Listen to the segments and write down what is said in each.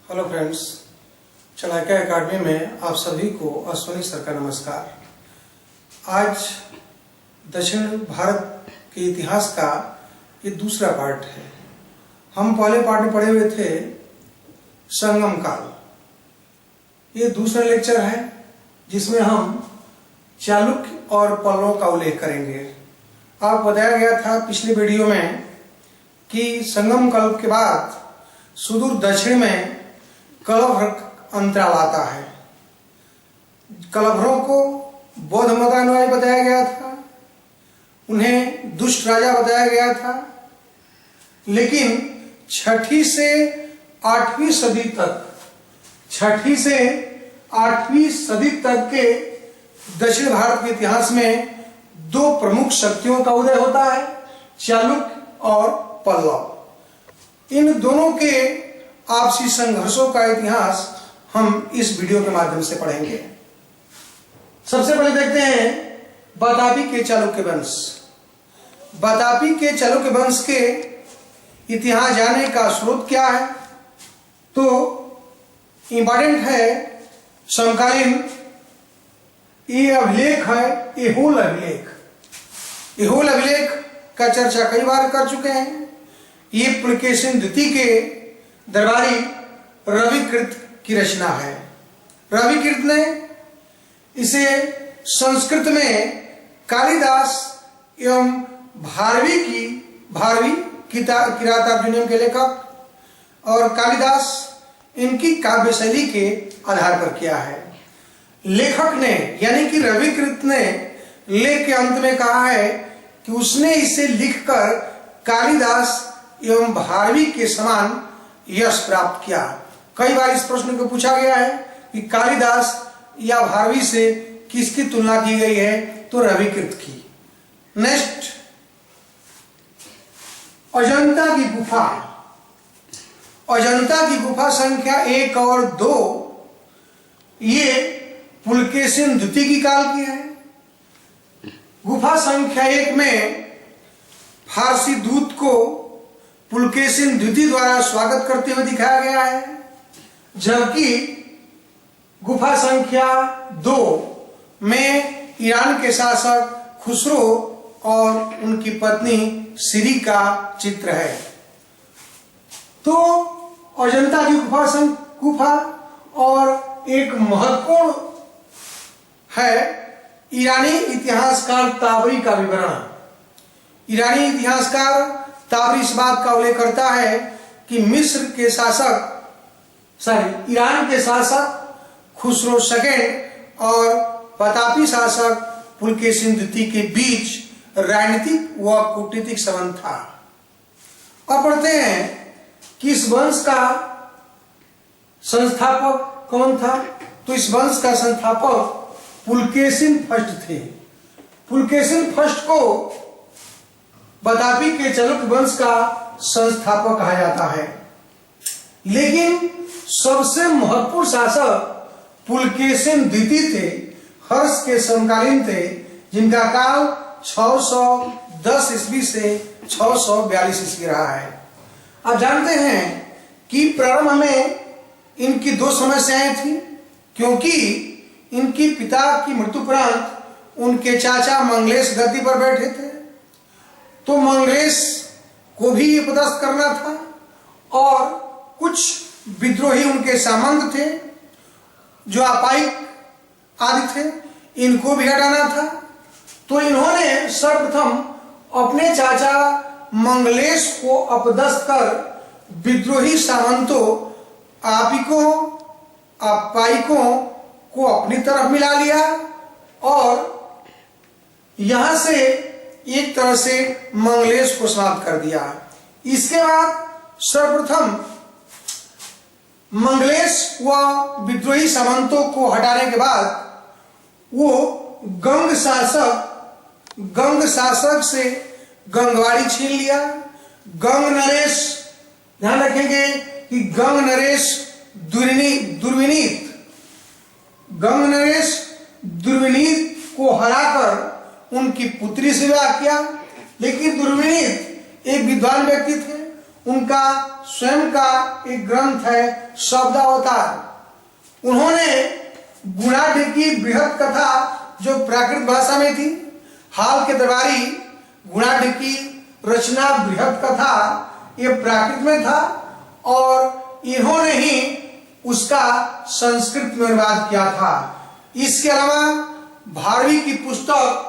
Hello friends, Chanakya academy में आप सभी को अश्विनी सर का नमस्कार। आज दक्षिण भारत के इतिहास का ये दूसरा पार्ट है। हम पहले पार्ट में पढ़े हुए थे संगम काल। ये दूसरा लेक्चर है जिसमें हम चालुक्य और पल्लवों का उल्लेख करेंगे। आप बताया गया था पिछले वीडियो में कि संगम काल के बाद सुदूर दक्षिण में कलभ्र अंतराल आता है। कलभ्रों को बौद्ध मतानुयायी बताया गया था, उन्हें दुष्ट राजा बताया गया था। लेकिन 6वीं से 8वीं सदी तक के दक्षिण भारत के इतिहास में दो प्रमुख शक्तियों का उदय होता है, चालुक्य और पल्लव। इन दोनों के आपसी संघर्षों का इतिहास हम इस वीडियो के माध्यम से पढ़ेंगे। सबसे पहले देखते हैं वातापी के चालुक्य वंश। वातापी के चालुक्य वंश के इतिहास जानने का स्रोत क्या है? तो इंपॉर्टेंट है समकालीन ये अभिलेख है, ऐहोल अभिलेख। ऐहोल अभिलेख का चर्चा कई बार कर चुके हैं। ये पुलकेशिन द्वितीय के दरबारी रविकृत की रचना है। रविकृत ने इसे संस्कृत में कालिदास एवं भारवी किरातार्जुनीय के लेखक और कालिदास इनकी काव्य शैली के आधार पर किया है। लेखक ने यानी कि रविकृत ने लेख के अंत में कहा है कि उसने इसे लिखकर कालिदास एवं भारवी के समान यश प्राप्त किया। कई बार इस प्रश्न को पूछा गया है कि कालिदास या भारवी से किसकी तुलना की गई है, तो रविकृत की। नेक्स्ट, अजंता की गुफा। अजंता की गुफा संख्या 1 और 2 ये पुलकेशिन द्वितीय की काल की है। गुफा संख्या 1 में फारसी दूत को पुलकेशिन द्वितीय द्वारा स्वागत करते हुए दिखाया गया है, जबकि गुफा संख्या 2 में ईरान के शासक खुसरो और उनकी पत्नी सिरी का चित्र है। तो अजंता की गुफा और एक महत्वपूर्ण है ईरानी इतिहासकार ताबरी का विवरण। ईरानी इतिहासकार ताबरी इस बात का उल्लेख करता है कि ईरान के शासक खुसरो सेकंड और वातापी शासक पुलकेशिन द्वितीय के बीच राजनीतिक व कूटनीतिक संबंध था। अब पढ़ते हैं कि इस वंश का संस्थापक कौन था। तो इस वंश का संस्थापक पुलकेशिन फर्स्ट थे। पुलकेशिन फर्स्ट को वातापी के चालुक्य वंश का संस्थापक कहा जाता है। लेकिन सबसे महत्वपूर्ण शासक पुलकेशिन द्वितीय थे, हर्ष के समकालीन थे, जिनका काल 610 ईस्वी से 642 ईस्वी रहा है। आप जानते हैं कि प्रारंभ में इनकी दो समस्याएं थी, क्योंकि इनकी पिता की मृत्युपरांत उनके चाचा मंगलेश गद्दी पर बैठे थे। तो मंगलेश को भी ये पदस्थ करना था और कुछ विद्रोही उनके सामंत थे जो अपाइक आदि थे, इनको भी हटाना था। तो इन्होंने सर्वप्रथम अपने चाचा मंगलेश को अपदस्थ कर विद्रोही सामंतों अपाइकों को अपनी तरफ मिला लिया और यहां से एक तरह से मंगलेश को समाप्त कर दिया। इसके बाद सर्वप्रथम मंगलेश व विद्रोही सामंतों को हटाने के बाद वो गंग शासक से गंगवाड़ी छीन लिया। गंग नरेश, ध्यान रखेंगे कि गंग नरेश दुर्विनीत को हराकर उनकी पुत्री से विवाह किया। लेकिन दुर्विनीत एक विद्वान व्यक्ति थे, उनका स्वयं का एक ग्रंथ है शब्दावतार। उन्होंने गुणाढ्य की बृहद कथा जो प्राकृत भाषा में थी, हाल के दरबारी गुणाढ्य की रचना बृहद कथा ये प्राकृत में था और इन्होंने ही उसका संस्कृत में अनुवाद किया था। इसके अलावा भारवी की पुस्तक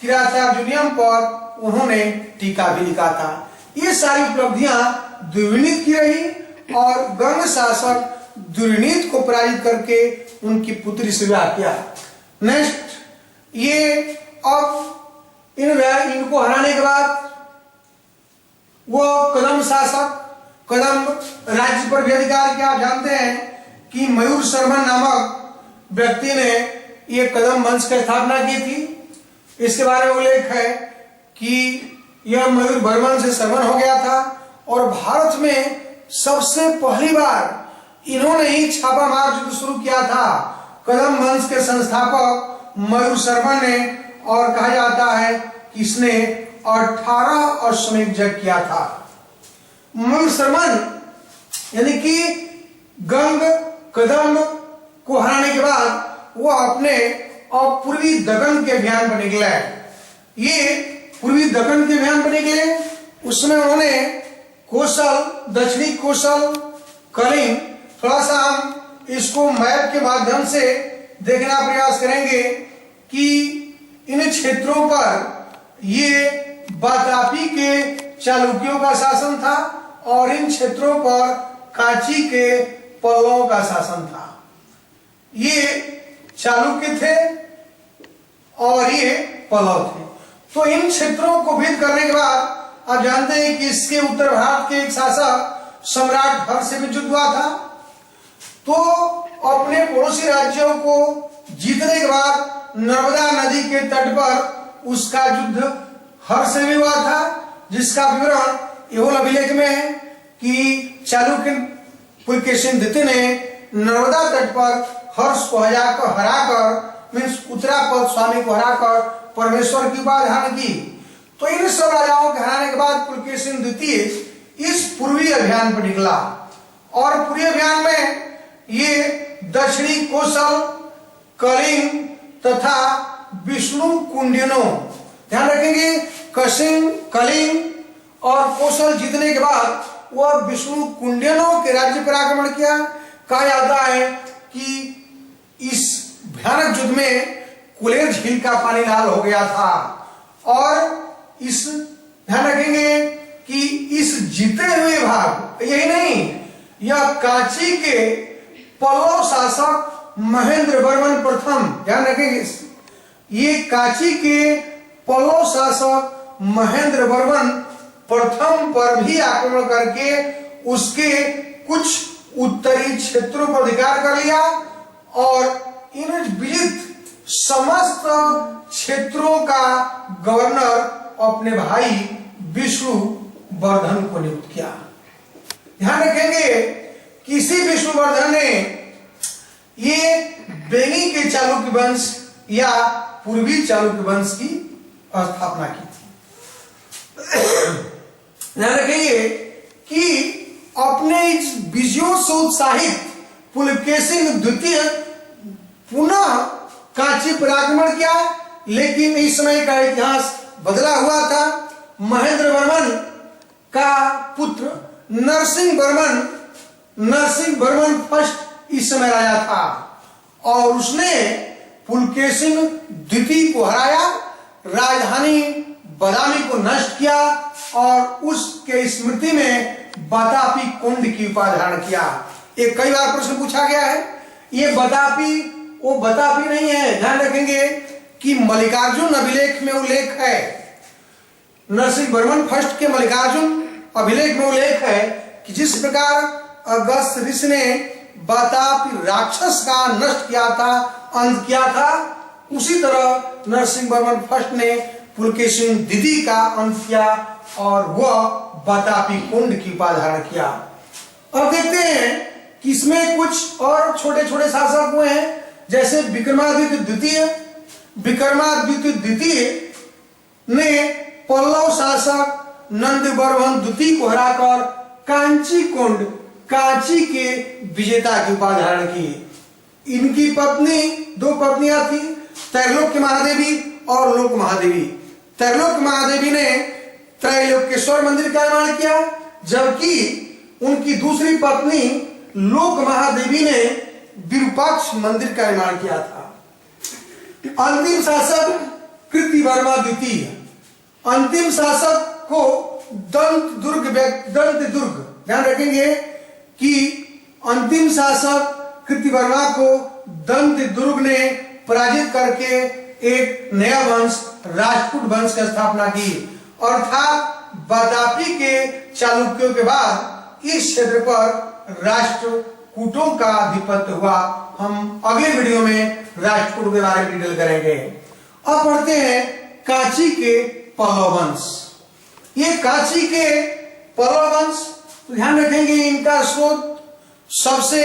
किरातार्जुनीयम पर उन्होंने टीका भी लिखा था। ये सारी उपलब्धियां द्विविनीत की रही और गंग शासक द्विविनीत को पराजित करके उनकी पुत्री से विवाह किया। नेक्स्ट, ये अब इनको हराने के बाद वो कदम शासक, कदम राज्य पर भी अधिकार किया। आप जानते हैं कि मयूर शर्मन नामक व्यक्ति ने ये कदम वंश की स्थापना की थी। इसके बारे में उल्लेख है कि यह मयूर बर्मन से श्रवण हो गया था और भारत में सबसे पहली बार इन्होंने ही छापामार युद्ध शुरू किया था। कदम वंश के संस्थापक मयूर शर्मन ने, और कहा जाता है कि इसने 18 अश्वमेध यज्ञ किया था। मयूर शर्मन यानी कि गंग कदम को हराने के बाद वो अपने और पूर्वी दक्कन के अभियान पर निकले। ये पूर्वी दक्कन के अभियान पर निकले, उसमें उन्होंने कौशल, दक्षिणी कौशल, कलिंग, थोड़ा सा हम इसको मैप के माध्यम से देखना प्रयास करेंगे कि इन क्षेत्रों पर ये वातापी के चालुक्यों का शासन था और इन क्षेत्रों पर कांची के पल्लवों का शासन था। ये चालुक्य थे और ये पल्लव थे। तो इन क्षेत्रों को भेद करने के बाद आप जानते हैं कि इसके उत्तर भारत के एक शासक सम्राट हर्ष से भी युद्ध हुआ था। तो अपने पड़ोसी राज्यों को जीतने के बाद नर्मदा नदी के तट पर उसका युद्ध हर्ष से भी हुआ था, जिसका विवरण एहोल अभिलेख में है कि चालुक्य पुलकेशिन द्वितीय ने नर्मदा तट पर हर्ष को हराकर मीन्स उत्तरापद स्वामी को हराकर परमेश्वर की उपाधि धारण की। तो इन सब राजाओं के हराने के बाद पुलकेशिन द्वितीय इस पूर्वी अभियान पर निकला और पूर्वी अभियान में ये दक्षिणी कौशल, कलिंग तथा विष्णु कुंडिनो, ध्यान रखेंगे, कलिंग और कौशल जीतने के बाद वह विष्णु कुंडिनो के राज्य पर आक्रमण किया। कहा जाता है कि इस भयानक युद्ध में कुलेर झील का पानी लाल हो गया था और इस ध्यान रखेंगे कि इस जीते हुए भाग, यही नहीं, यह कांची के पल्लव शासक महेंद्र वर्मन प्रथम, ध्यान रखेंगे, ये कांची के पल्लव शासक महेंद्र वर्मन प्रथम पर भी आक्रमण करके उसके कुछ उत्तरी क्षेत्रों पर अधिकार कर लिया और इन विजित समस्त क्षेत्रों का गवर्नर अपने भाई विष्णुवर्धन को नियुक्त किया। ध्यान रखेंगे, किसी विष्णुवर्धन ने ये बेनी के चालुक्य वंश या पूर्वी चालुक्य वंश की स्थापना की थी। ध्यान रखेंगे कि अपने इस विजयों से उत्साहित पुलकेशिन द्वितीय पुनः कांची पर आक्रमण किया, लेकिन इस समय का इतिहास बदला हुआ था। महेंद्र वर्मन का पुत्र नरसिंह वर्मन फर्स्ट इस समय राजा था और उसने पुलकेशिन द्वितीय को हराया, राजधानी बादामी को नष्ट किया और उसके स्मृति में बतापी कुंड की उपाधि धारण किया। एक कई बार प्रश्न पूछा गया है, ये बतापी वो बतापी नहीं है। ध्यान रखेंगे कि मल्लिकार्जुन अभिलेख में उल्लेख है, नरसिंह वर्मन फर्स्ट के मल्लिकार्जुन अभिलेख में उल्लेख है कि जिस प्रकार अगस्त ऋषि ने बतापी राक्षस का नष्ट किया था, अंत किया था, उसी तरह नरसिंह वर्मन फर्स्ट ने पुलकेशिन द्वितीय का अंत किया और वह बतापी कुंड की उपाधि धारण किया। अब देखते हैं कि इसमें कुछ और छोटे छोटे शासक हुए हैं, जैसे विक्रमादित्य द्वितीय ने पल्लव शासक नंदवर्मन द्वितीय को हराकर कांची कुंड, कांची के विजेता की उपाधि धारण की। इनकी पत्नी, दो पत्नियां थी, त्रैलोक्य महादेवी और लोक महादेवी। त्रैलोक्य महादेवी ने त्रैलोक्येश्वर मंदिर का निर्माण किया, जबकि उनकी दूसरी पत्नी लोक महादेवी ने विरूपाक्ष मंदिर का निर्माण किया था। अंतिम शासक कृतिवर्मा द्वितीय, अंतिम शासक को दंत दुर्ग, ध्यान रखेंगे कि अंतिम शासक कृतिवर्मा को दंत दुर्ग ने पराजित करके एक नया वंश, राजपूत वंश की स्थापना की। अर्थात वातापी के चालुक्यों के बाद इस क्षेत्र पर राष्ट्रकूटों का आधिपत्य हुआ। हम अगले वीडियो में राष्ट्रकूट के बारे में डिटेल करेंगे। अब पढ़ते हैं कांची के पल्लव वंश। ये कांची के पल्लव वंश, तो ध्यान रखेंगे इनका स्रोत, सबसे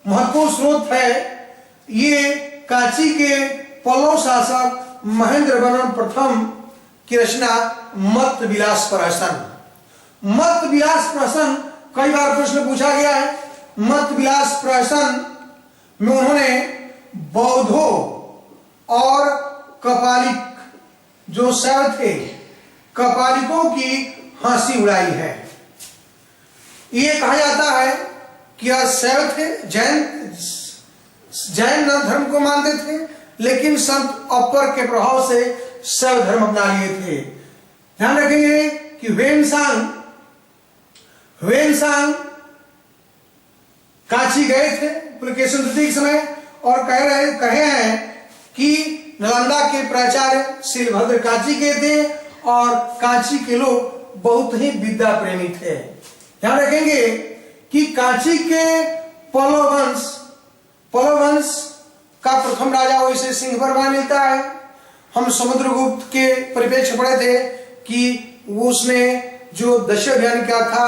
महत्वपूर्ण स्रोत है ये कांची के पल्लव शासक महेंद्र वर्मन प्रथम की रचना मत विलास प्रहसन। मत विलास प्रहसन कई बार प्रश्न पूछा गया है। मत विलास प्रहसन में उन्होंने बौद्धों और कपालिक जो शैव थे, कपालिकों की हंसी उड़ाई है। ये कहा जाता है कि यह शैव थे, जैन धर्म को मानते थे, लेकिन संत अपर के प्रभाव से शैव धर्म अपना लिए थे। ध्यान रखेंगे कि ह्वेनसांग कांची गए थे पुलकेशिन द्वितीय के समय और कहे हैं कि नालंदा के प्राचार्य शीलभद्र कांची के थे और कांची के लोग बहुत ही विद्या प्रेमी थे। ध्यान रखेंगे कि कांची के पल्लव वंश का प्रथम राजा वैसे सिंह वर्मा मिलता है। हम समुद्रगुप्त के परिप्रेक्ष्य पढ़े थे कि उसने जो दश अभियान किया था,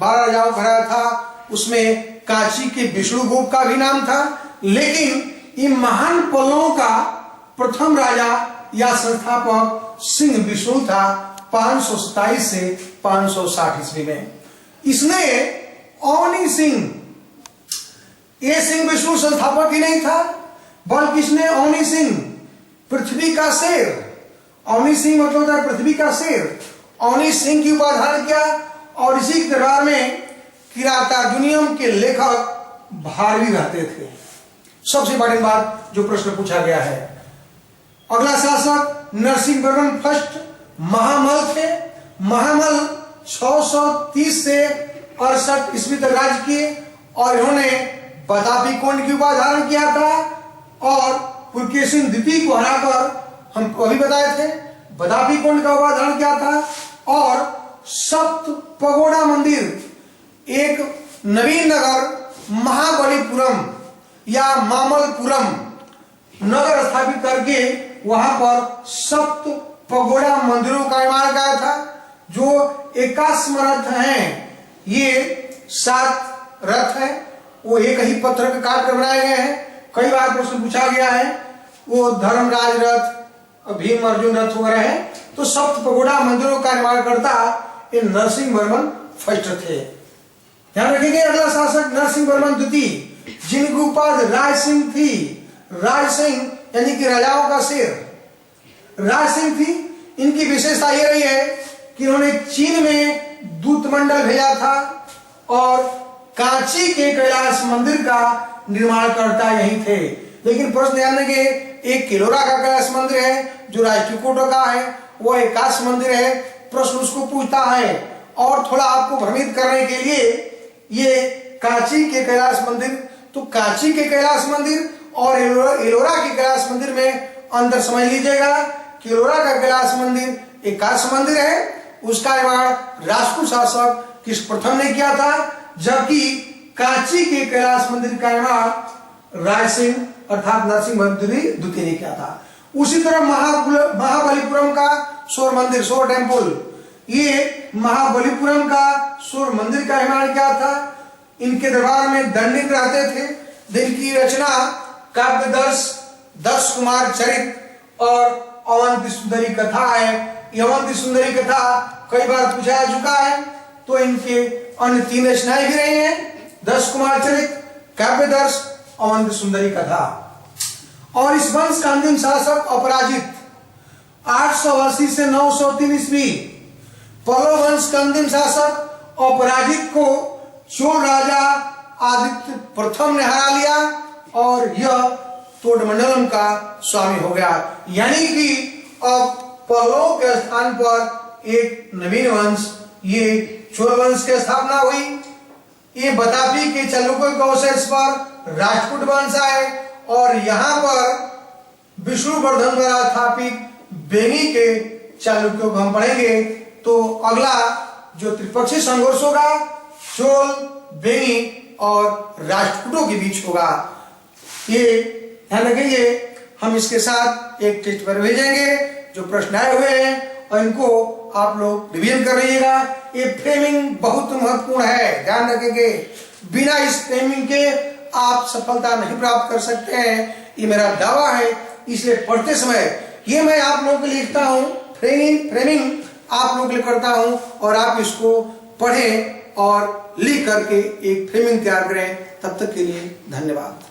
12 राजाओं को हराया था, उसमें कांची के विष्णुगुप्त का भी नाम था। लेकिन इन महान पल्लवों का प्रथम राजा या संस्थापक सिंह विष्णु था 527 से 560 ईस्वी में। इसने अवनी सिंह, ये सिंह विष्णु संस्थापक ही नहीं था, बल्कि इसने अवनी सिंह, पृथ्वी का शेर, अवनी सिंह मतलब होता है पृथ्वी का शेर, अवनी सिंह की उपाधि धारण किया। और इसी के दरबार में किरातार्जुनियम के लेखक भारवी रहते थे। सबसे इंपॉर्टेंट बात जो प्रश्न पूछा गया है। अगला शासक नरसिंह वर्मन फर्स्ट महामल थे। महामल 630 से 68 ईस्वी तक राज किए और इन्होंने वातापी कुंड की उपाधि धारण किया था और पुलकेशिन द्वितीय को हराकर, हम अभी बताए थे, वातापी कुंड का उपाधि धारण किया था। और सप्त पगोड़ा मंदिर, एक नवीन नगर महाबलीपुरम या मामलपुरम नगर स्थापित करके वहां पर सप्त पगोड़ा मंदिरों का निर्माण किया था, जो 81 रथ हैं। ये 7 रथ हैं, वो एक ही पत्थर के काट कर बनाए गए हैं। कई बार प्रश्न पूछा गया है, वो धर्मराज रथ, भीम अर्जुन रथ वगैरह है। तो सप्त पगोड़ा मंदिरों का निर्माण करता ये नरसिंह वर्मन फर्स्ट थे। ध्यान रखेंगे अगला शासक नरसिंह वर्मन द्वितीय, जिनकी उपाधि राय सिंह थी। राय सिंह यानी कि राजाओं का शेर राय सिंह थी। इनकी विशेषता यह रही है कि इन्होंने चीन में दूतमंडल भेजा था और कांची के कैलाश मंदिर का निर्माण करता यही थे। लेकिन प्रश्न ध्यान देंगे, एक किलोरा का कैलाश मंदिर है जो राष्ट्रकूटों का है, वो एकाश मंदिर है। प्रश्न उसको पूछता है और थोड़ा आपको भ्रमित करने के लिए ये कांची के कैलाश मंदिर, तो कांची के कैलाश मंदिर और एलोरा के कैलाश मंदिर में अंतर समझ लीजिएगा। किलोरा का कैलाश मंदिर एकाश मंदिर है, उसका निर्माण राजपूत शासक किस प्रथम ने किया था, जबकि कांची के कैलाश मंदिर का निर्माण राय सिंह अर्थात नरसिंह द्वितीय ने किया था। उसी तरह महाबलीपुरम का सूर्य मंदिर, सूर्य टेम्पल, ये महाबलीपुरम का सूर्य मंदिर का निर्माण किया था। इनके दरबार में दंडित रहते थे, जिनकी रचना काव्यदर्श, दर्श कुमार चरित और अवंती सुंदरी कथा है। अवंती सुंदरी कथा कई बार पूछा जा चुका है, तो इनके अन्य 3 रचनाएं भी रही हैं, 10 कुमार चरित, काव्यदर्श और अंध सुंदरी कथा। और इस वंश का अंतिम शासक अपराजित 880 से 903 ईस्वी। पल्लव वंश का अंतिम शासक अपराजित को चोल राजा आदित्य प्रथम ने हरा लिया और यह तोडमंडलम का स्वामी हो गया। यानी कि अब पल्लव के स्थान पर एक नवीन वंश, ये चोल वंश की स्थापना हुई। ये बतापी के चालुक्यों के अवशेष पर राजपूत वंश आए और यहाँ पर विष्णुवर्धन द्वारा स्थापित बेनी के चालुक्यों को हम पढ़ेंगे। तो अगला जो त्रिपक्षीय संघर्ष होगा चोल, बेनी और राजपूतों के बीच होगा। ये ध्यान रखेंगे। हम इसके साथ एक टेस्ट पर भेजेंगे जो प्रश्न आए हुए हैं और इनको आप लोग रिवीजन कर लीजिएगा। ये फ्रेमिंग बहुत महत्वपूर्ण है, ध्यान रखेंगे। बिना इस फ्रेमिंग के आप सफलता नहीं प्राप्त कर सकते हैं, ये मेरा दावा है। इसलिए पढ़ते समय ये मैं आप लोगों के लिए लिखता हूं, फ्रेमिंग आप लोगों के लिए करता हूं और आप इसको पढ़ें और लिख करके एक फ्रेमिंग तैयार करें। तब तक के लिए धन्यवाद।